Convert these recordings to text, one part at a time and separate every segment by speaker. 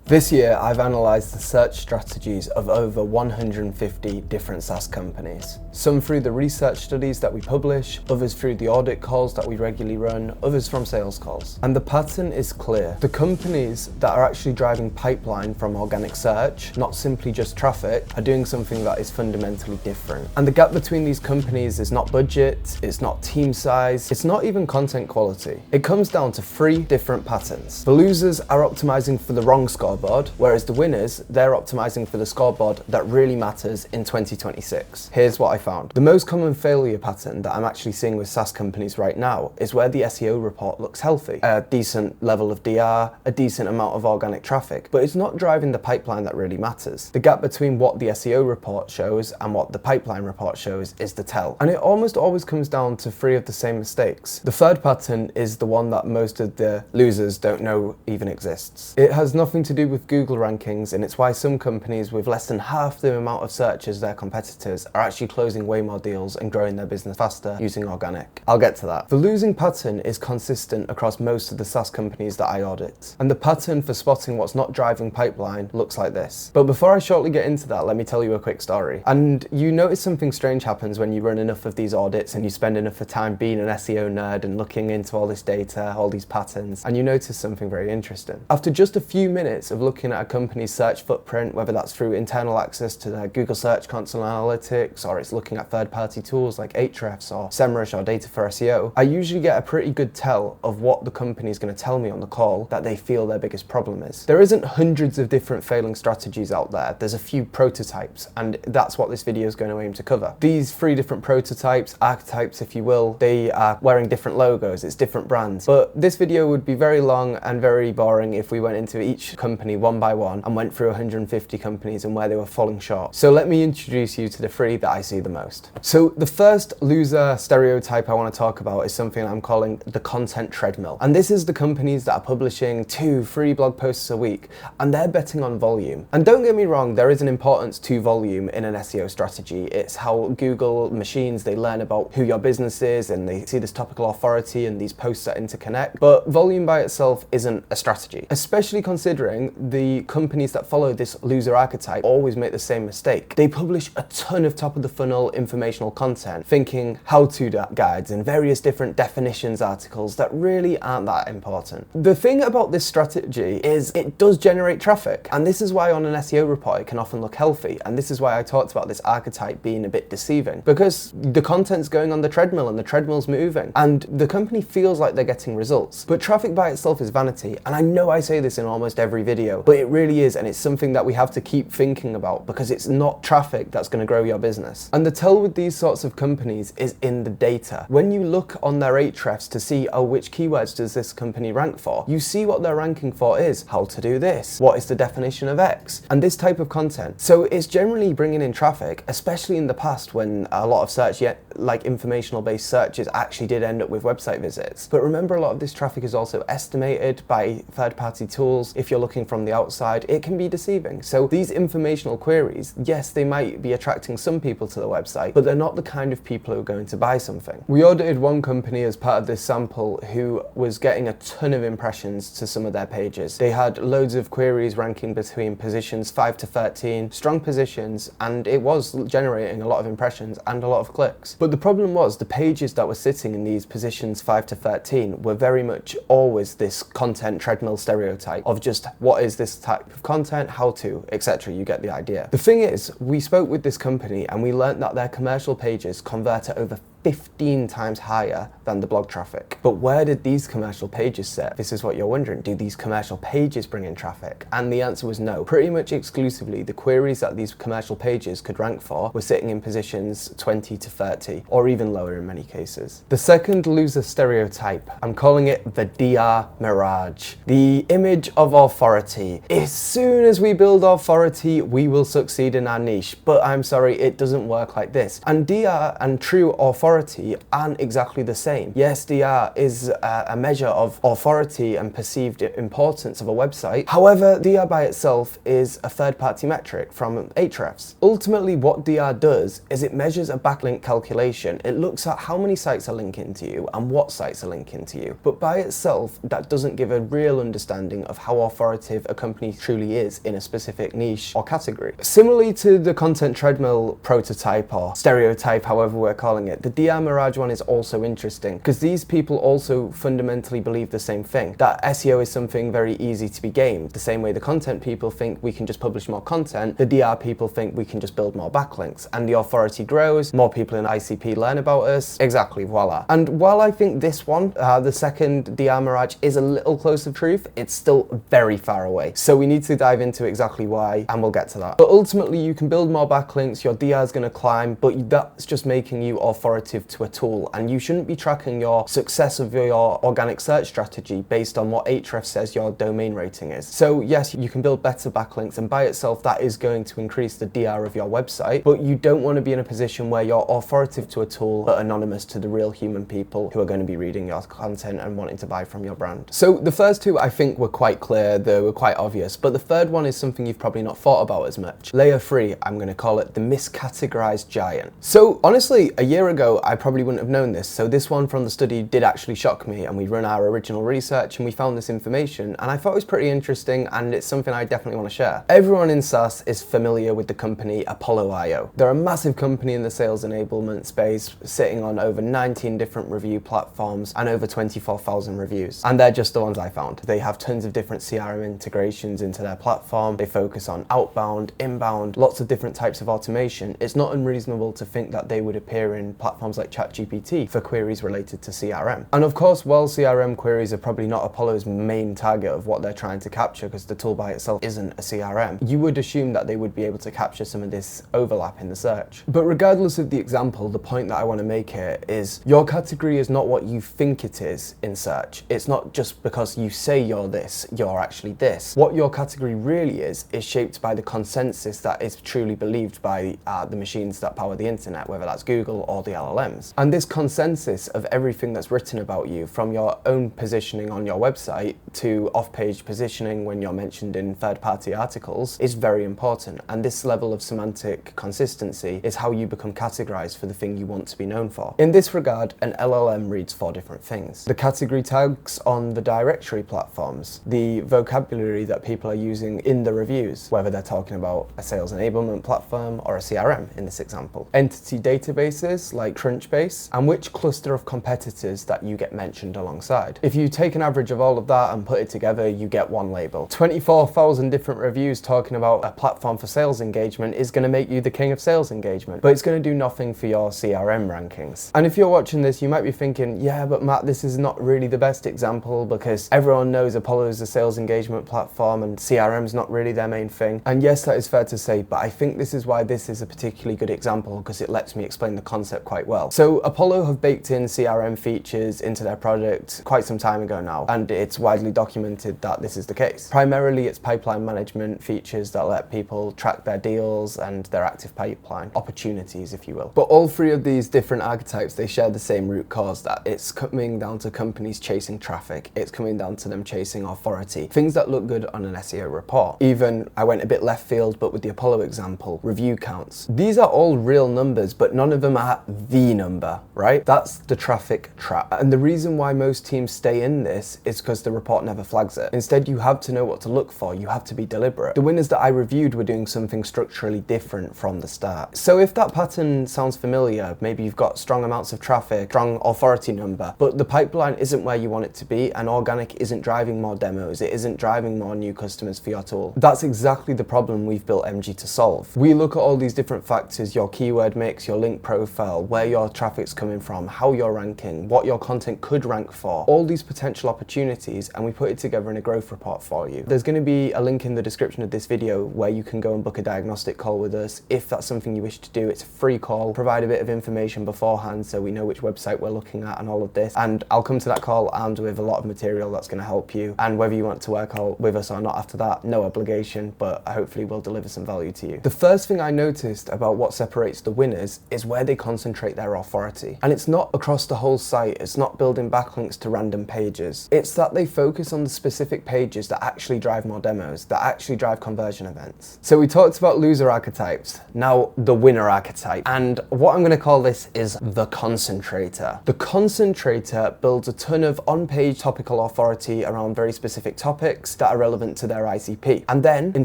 Speaker 1: This year, I've analysed the search strategies of over 150 different SaaS companies. Some through the research studies that we publish, others through the audit calls that we regularly run, others from sales calls. And the pattern is clear. The companies that are actually driving pipeline from organic search, not simply just traffic, are doing something that is fundamentally different. And the gap between these companies is not budget, it's not team size, it's not even content quality. It comes down to three different patterns. The losers are optimizing for the wrong scoreboard, whereas the winners, they're optimizing for the scoreboard that really matters in 2026. Here's what I found. The most common failure pattern that I'm actually seeing with SaaS companies right now is where the SEO report looks healthy. A decent level of DR, a decent amount of organic traffic, but it's not driving the pipeline that really matters. The gap between what the SEO report shows and what the pipeline report shows is the tell. And it almost always comes down to three of the same mistakes. The third pattern is the one that most of the losers don't know even exists. It has nothing to do with Google rankings, and it's why some companies with less than half the amount of search as their competitors are actually closing way more deals and growing their business faster using organic. I'll get to that. The losing pattern is consistent across most of the SaaS companies that I audit, and the pattern for spotting what's not driving pipeline looks like this. But before I shortly get into that, let me tell you a quick story. And you notice something strange happens when you run enough of these audits and you spend enough of time being an SEO nerd and looking into all this data, all these patterns, and you notice something very interesting. After just a few minutes of looking at a company's search footprint, whether that's through internal access to their Google Search Console analytics, or it's looking at third-party tools like Ahrefs or SEMrush or Data for SEO, I usually get a pretty good tell of what the company is going to tell me on the call that they feel their biggest problem is. There isn't hundreds of different failing strategies out there. There's a few prototypes, and that's what this video is going to aim to cover. These three different prototypes, archetypes if you will, they are wearing different logos, it's different brands. But this video would be very long and very boring if we went into each company one by one and went through 150 companies and where they were falling short. So let me introduce you to the three that I see the most. So the first loser stereotype I want to talk about is something I'm calling the content treadmill. And this is the companies that are publishing 2-3 blog posts a week, and they're betting on volume. And don't get me wrong, there is an importance to volume in an SEO strategy. It's how Google machines, they learn about who your business is and they see this topical authority and these posts that interconnect. But volume by itself isn't a strategy, especially considering the companies that follow this loser archetype always make the same mistake. They publish a ton of top of the funnel informational content, thinking how-to guides and various different definitions articles that really aren't that important. The thing about this strategy is it does generate traffic, and this is why on an SEO report it can often look healthy, and this is why I talked about this archetype being a bit deceiving, because the content's going on the treadmill and the treadmill's moving and the company feels like they're getting results. But traffic by itself is vanity, and I know I say this in almost every video, but it really is, and it's something that we have to keep thinking about because it's not traffic that's going to grow your business. And the tell with these sorts of companies is in the data. When you look on their Ahrefs to see, oh, which keywords does this company rank for, you see what they're ranking for is how to do this, what is the definition of X, and this type of content. So it's generally bringing in traffic, especially in the past when a lot of search, like informational based searches, actually did end up with website visits. But remember, a lot of this traffic is also estimated by third-party tools. If you're looking from the outside, it can be deceiving. So these informational queries, yes, they might be attracting some people to the website, but they're not the kind of people who are going to buy something. We audited one company as part of this sample who was getting a ton of impressions to some of their pages. They had loads of queries ranking between positions 5 to 13, strong positions, and it was generating a lot of impressions and a lot of clicks. But the problem was the pages that were sitting in these positions 5 to 13 were very much always this content treadmill stereotype of just what is this type of content, how to, etc. You get the idea. The thing is, we spoke with this company and we learned that their commercial pages convert at over 15 times higher than the blog traffic. But where did these commercial pages sit? This is what you're wondering. Do these commercial pages bring in traffic? And the answer was no. Pretty much exclusively, the queries that these commercial pages could rank for were sitting in positions 20 to 30, or even lower in many cases. The second loser stereotype, I'm calling it the DR Mirage. The image of authority. As soon as we build authority, we will succeed in our niche. But I'm sorry, it doesn't work like this. And DR and true authority authority aren't exactly the same. Yes, DR is a measure of authority and perceived importance of a website. However, DR by itself is a third-party metric from Ahrefs. Ultimately, what DR does is it measures a backlink calculation. It looks at how many sites are linking to you and what sites are linking to you. But by itself, that doesn't give a real understanding of how authoritative a company truly is in a specific niche or category. Similarly to the content treadmill prototype or stereotype, however we're calling it, the DR Mirage one is also interesting because these people also fundamentally believe the same thing, that SEO is something very easy to be gamed. The same way the content people think we can just publish more content, the DR people think we can just build more backlinks, and the authority grows, more people in ICP learn about us, exactly, voila. And while I think this one, the second DR Mirage, is a little close to truth, it's still very far away. So we need to dive into exactly why, and we'll get to that. But ultimately, you can build more backlinks, your DR is going to climb, but that's just making you authoritative to a tool, and you shouldn't be tracking your success of your organic search strategy based on what Ahrefs says your domain rating is. So yes, you can build better backlinks, and by itself that is going to increase the DR of your website, but you don't want to be in a position where you're authoritative to a tool but anonymous to the real human people who are going to be reading your content and wanting to buy from your brand. So the first two I think were quite clear, they were quite obvious, but the third one is something you've probably not thought about as much. Layer 3, I'm going to call it the miscategorized giant. So honestly, a year ago I probably wouldn't have known this, so this one from the study did actually shock me, and we run our original research and we found this information, and I thought it was pretty interesting, and it's something I definitely want to share. Everyone in SaaS is familiar with the company Apollo.io. They're a massive company in the sales enablement space, sitting on over 19 different review platforms and over 24,000 reviews. And they're just the ones I found. They have tons of different CRM integrations into their platform. They focus on outbound, inbound, lots of different types of automation. It's not unreasonable to think that they would appear in platforms like ChatGPT for queries related to CRM. And of course, while CRM queries are probably not Apollo's main target of what they're trying to capture, because the tool by itself isn't a CRM, you would assume that they would be able to capture some of this overlap in the search. But regardless of the example, the point that I want to make here is your category is not what you think it is in search. It's not just because you say you're this, you're actually this. What your category really is shaped by the consensus that is truly believed by the machines that power the internet, whether that's Google or the LLMs. And this consensus of everything that's written about you, from your own positioning on your website to off-page positioning when you're mentioned in third-party articles, is very important. And this level of semantic consistency is how you become categorized for the thing you want to be known for. In this regard, an LLM reads 4 different things: the category tags on the directory platforms, the vocabulary that people are using in the reviews, whether they're talking about a sales enablement platform or a CRM in this example, entity databases like Crunchbase, and which cluster of competitors that you get mentioned alongside. If you take an average of all of that and put it together, you get one label. 24,000 different reviews talking about a platform for sales engagement is going to make you the king of sales engagement, but it's going to do nothing for your CRM rankings. And if you're watching this, you might be thinking, yeah, but Matt, this is not really the best example because everyone knows Apollo is a sales engagement platform and CRM's not really their main thing. And yes, that is fair to say, but I think this is why this is a particularly good example, because it lets me explain the concept quite well. So Apollo have baked in CRM features into their product quite some time ago now, and it's widely documented that this is the case. Primarily, it's pipeline management features that let people track their deals and their active pipeline opportunities, if you will. But all 3 of these different archetypes, they share the same root cause, that it's coming down to companies chasing traffic. It's coming down to them chasing authority, things that look good on an SEO report. Even, I went a bit left field, but with the Apollo example, review counts. These are all real numbers, but none of them are the number, right? That's the traffic trap. And the reason why most teams stay in this is because the report never flags it. Instead, you have to know what to look for. You have to be deliberate. The winners that I reviewed were doing something structurally different from the start. So if that pattern sounds familiar, maybe you've got strong amounts of traffic, strong authority number, but the pipeline isn't where you want it to be, and organic isn't driving more demos, it isn't driving more new customers for your tool. That's exactly the problem we've built Emgi to solve. We look at all these different factors: your keyword mix, your link profile, where your traffic's coming from, how you're ranking, what your content could rank for, all these potential opportunities, and we put it together in a growth report for you. There's going to be a link in the description of this video where you can go and book a diagnostic call with us if that's something you wish to do. It's a free call, provide a bit of information beforehand so we know which website we're looking at and all of this, and I'll come to that call armed with a lot of material that's going to help you. And whether you want to work with us or not after that, no obligation, but hopefully we'll deliver some value to you. The first thing I noticed about what separates the winners is where they concentrate their their authority. And it's not across the whole site, it's not building backlinks to random pages. It's that they focus on the specific pages that actually drive more demos, that actually drive conversion events. So we talked about loser archetypes, now the winner archetype. And what I'm going to call this is the Concentrator. The Concentrator builds a ton of on-page topical authority around very specific topics that are relevant to their ICP. And then, in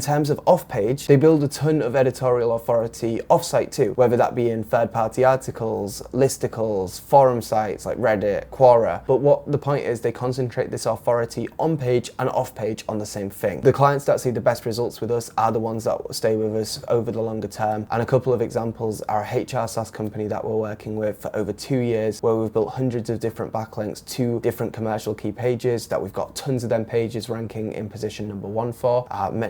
Speaker 1: terms of off-page, they build a ton of editorial authority off-site too, whether that be in third-party articles, listicles, forum sites like Reddit, Quora. But what the point is, they concentrate this authority on-page and off-page on the same thing. The clients that see the best results with us are the ones that stay with us over the longer term. And a couple of examples are a HR SaaS company that we're working with for over 2 years, where we've built hundreds of different backlinks to different commercial key pages that we've got tons of them pages ranking in position number 1 for,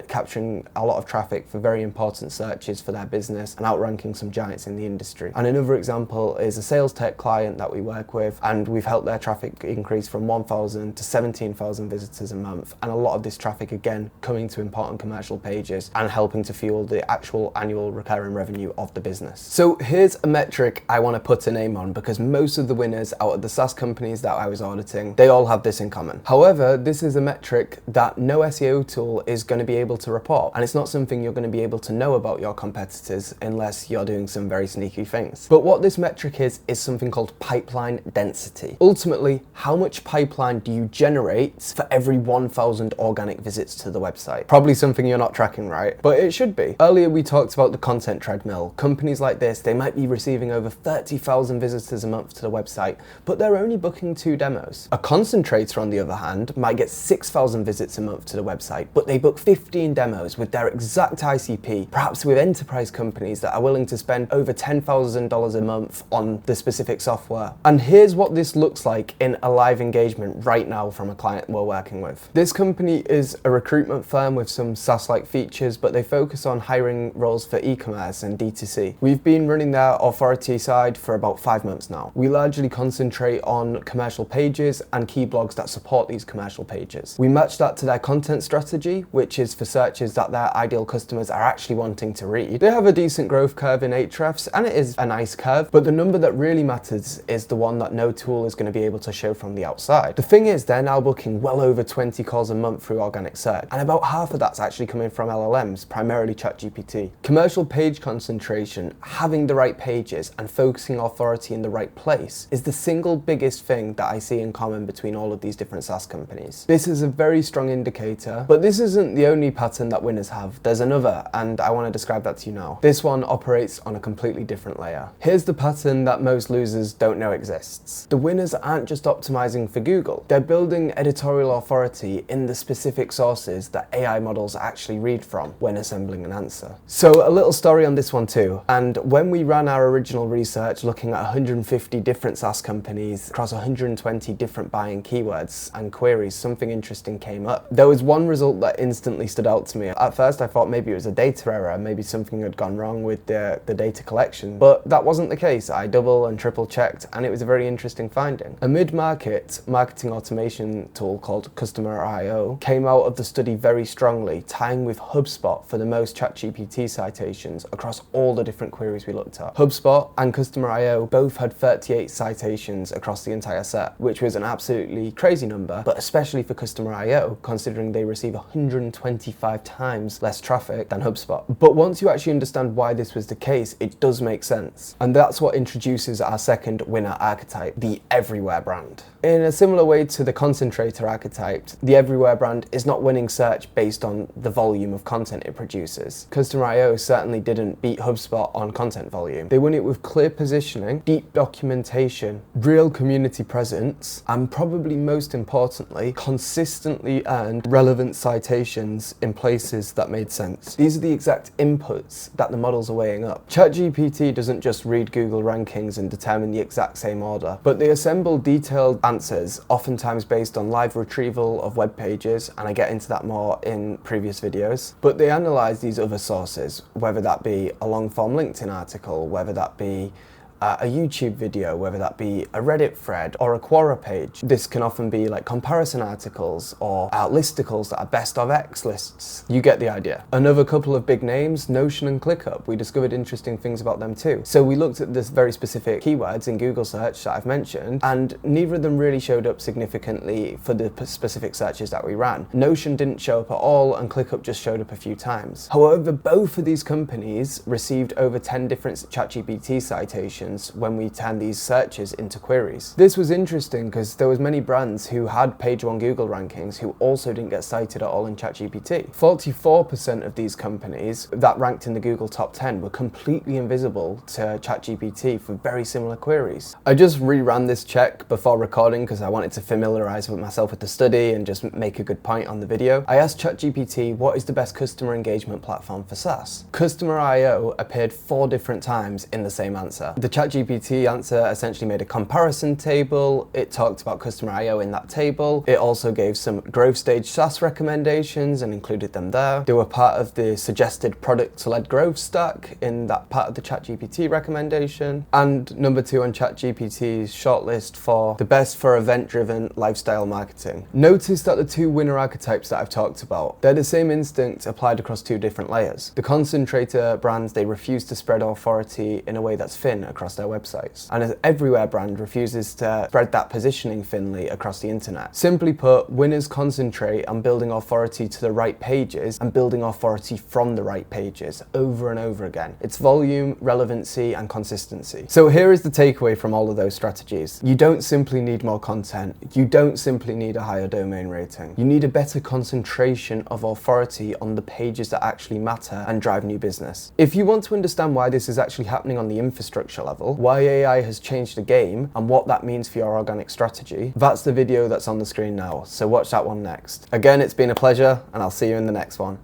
Speaker 1: capturing a lot of traffic for very important searches for their business and outranking some giants in the industry. And another example is a sales tech client that we work with, and we've helped their traffic increase from 1,000 to 17,000 visitors a month, and a lot of this traffic again coming to important commercial pages and helping to fuel the actual annual recurring revenue of the business. So here's a metric I want to put a name on, because most of the winners out of the SaaS companies that I was auditing, they all have this in common. However, this is a metric that no SEO tool is going to be able to report, and it's not something you're going to be able to know about your competitors unless you're doing some very sneaky things. But what this metric is something called pipeline density. Ultimately, how much pipeline do you generate for every 1,000 organic visits to the website? Probably something you're not tracking, right? But it should be. Earlier we talked about the content treadmill. Companies like this, they might be receiving over 30,000 visitors a month to the website, but they're only booking 2 demos. A Concentrator, on the other hand, might get 6,000 visits a month to the website, but they book 15 demos with their exact ICP, perhaps with enterprise companies that are willing to spend over $10,000 a month on the specific software. And here's what this looks like in a live engagement right now from a client we're working with. This company is a recruitment firm with some SaaS-like features, but they focus on hiring roles for e-commerce and D2C. We've been running their authority side for about 5 months now. We largely concentrate on commercial pages and key blogs that support these commercial pages. We match that to their content strategy, which is for searches that their ideal customers are actually wanting to read. They have a decent growth curve in Ahrefs, and it is a nice curve, but the number that really matters is the one that no tool is going to be able to show from the outside. The thing is, they're now booking well over 20 calls a month through organic search, and about half of that's actually coming from LLMs, primarily ChatGPT. Commercial page concentration, having the right pages and focusing authority in the right place is the single biggest thing that I see in common between all of these different SaaS companies. This is a very strong indicator, but this isn't the only pattern that winners have. There's another, and I want to describe that to you now. This one operates on a completely different layer. Here's the pattern that most losers don't know exists. The winners aren't just optimizing for Google. They're building editorial authority in the specific sources that AI models actually read from when assembling an answer. So a little story on this one too. And when we ran our original research looking at 150 different SaaS companies across 120 different buying keywords and queries, something interesting came up. There was one result that instantly stood out to me. At first I thought maybe it was a data error, maybe something had gone wrong with the data collection, but that wasn't the case. I double and triple checked, and it was a very interesting finding. A mid-market marketing automation tool called Customer.io came out of the study very strongly, tying with HubSpot for the most ChatGPT citations across all the different queries we looked at. HubSpot and Customer.io both had 38 citations across the entire set, which was an absolutely crazy number, but especially for Customer.io, considering they receive 125 times less traffic than HubSpot. But once you actually understand why this was the case, it does make sense. And that's what introduces our second winner archetype, the everywhere brand. In a similar way to the Concentrator archetype, the everywhere brand is not winning search based on the volume of content it produces. Customer.io certainly didn't beat HubSpot on content volume. They won it with clear positioning, deep documentation, real community presence, and probably most importantly, consistently earned relevant citations in places that made sense. These are the exact inputs that the models are weighing up. ChatGPT doesn't just read Google rankings and determine the exact same order, but they assemble detailed answers, oftentimes based on live retrieval of web pages, and I get into that more in previous videos. But they analyze these other sources, whether that be a long-form LinkedIn article, whether that be a YouTube video, whether that be a Reddit thread or a Quora page. This can often be like comparison articles or listicles that are best of X lists. You get the idea. Another couple of big names, Notion and ClickUp. We discovered interesting things about them too. So we looked at this very specific keywords in Google search that I've mentioned, and neither of them really showed up significantly for the specific searches that we ran. Notion didn't show up at all, and ClickUp just showed up a few times. However, both of these companies received over 10 different ChatGPT citations when we turned these searches into queries. This was interesting because there was many brands who had page 1 Google rankings who also didn't get cited at all in ChatGPT. 44% of these companies that ranked in the Google top 10 were completely invisible to ChatGPT for very similar queries. I just reran this check before recording because I wanted to familiarize myself with the study and just make a good point on the video. I asked ChatGPT what is the best customer engagement platform for SaaS. Customer.io appeared 4 different times in the same answer. The ChatGPT answer essentially made a comparison table. It talked about Customer.io in that table. It also gave some growth stage SaaS recommendations and included them there. They were part of the suggested product-led growth stack in that part of the ChatGPT recommendation. And number 2 on ChatGPT's shortlist for the best for event-driven lifestyle marketing. Notice that the 2 winner archetypes that I've talked about, they're the same instinct applied across 2 different layers. The Concentrator brands, they refuse to spread authority in a way that's thin across their websites. And an Everywhere brand refuses to spread that positioning thinly across the internet. Simply put, winners concentrate on building authority to the right pages and building authority from the right pages over and over again. It's volume, relevancy, and consistency. So here is the takeaway from all of those strategies. You don't simply need more content. You don't simply need a higher domain rating. You need a better concentration of authority on the pages that actually matter and drive new business. If you want to understand why this is actually happening on the infrastructure level, why AI has changed the game, and what that means for your organic strategy, that's the video that's on the screen now. So watch that one next. Again, it's been a pleasure, and I'll see you in the next one.